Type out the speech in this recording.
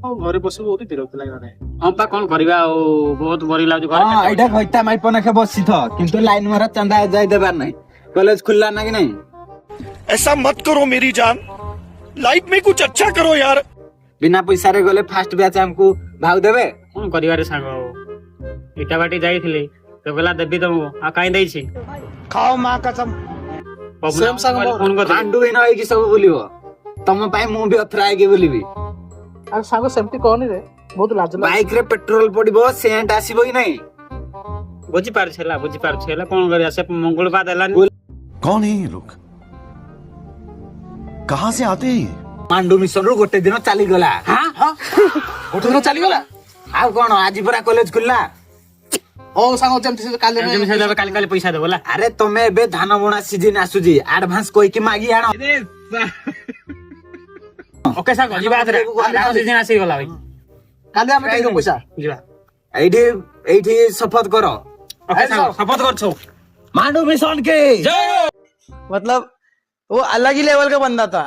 ଘରେ ବସି ବହୁତ ବିରକ୍ତ ଲାଗିଲାଣି। ହଁ ପା କଣ କରିବା ଆଉ ବହୁତ ବୋରି ଲାଗୁଛି ଘରେ। ହଁ ଏଇଟା ଘଇତା ମାଇପ ନାଖେ ବସିଥ କିନ୍ତୁ ଲାଇନ ମାରା ଚାନ୍ଦା ଯାଇ ଦେବାର ନାହିଁ। कॉलेज खुला ना कि नहीं? ऐसा मत करो मेरी जान, लाइफ में कुछ अच्छा करो यार। बिना पैसा रे गले फास्ट बैच हमको भाव देबे କଣ କରିବା ରେ ସାଙ୍ଗ ଇଟା ବାଟି ଯାଇଥିଲି ତ ଗଲା ଦେବି ତମକୁ ଆଉ କାଇଁ ଦେଇଛି खाओ माँ कसम। सेम साଙ୍ଗ ମୋର। ଫୋନ କରିଥିଲି हांडू ही न होई कि सब बोलिबो तम पाई मु भी अथरा आगे बोलिबी। ଆରେ ସାଙ୍ଗ ସେମିତି କହନି ରେ, ବହୁତ ଲାଜ ଲାଗୁଛି। बाइक रे पेट्रोल पड़िबो सेंट आसीबो कि नहीं? ବୁଝିପାରୁଛି ହେଲା କଣ କରିବା ସେ ମଙ୍ଗଳବାର ଦେଲାନି। कौन है ये लोग, कहाँ से आते हैं ये? मांडू मिशन रो गोटे दिन चली गला। ହାଁ ଗୋଟେ ଦିନ ଚାଲିଗଲା। ଆଉ କଣ ଆଜି ପରା କଲେଜ ଖୁଲ୍ଲା। ହଉ ସାଙ୍ଗ ଯେମିତି ସେ କାଲି ଯେମିତି ସେ ଦେବେ କାଲି ପଇସା ଦେବ ହେଲା। ଆରେ ତମେ ଏବେ ଧାନ ବୁଣା ସିଜିନ ଆସୁଛି ଆଡଭାନ୍ସ କହିକି ମାଗି ଆଣ। ଓକେ ସାଙ୍ଗ ଯିବା ଏଥରେ ଆଉ ସିଜିନ ଆସିଗଲା ଭାଇ କାଲି ଆମେ ଦେଇଦେବୁ ପଇସା। ଯିବା ଏଇଠି ଏଇଠି ଶପଥ କର। ଓକେ ସାଙ୍ଗ ଶପଥ କରୁଛୁ मांडू मिशन के ଜୟ मतलब वो अलग ही लेवल का बंदा था।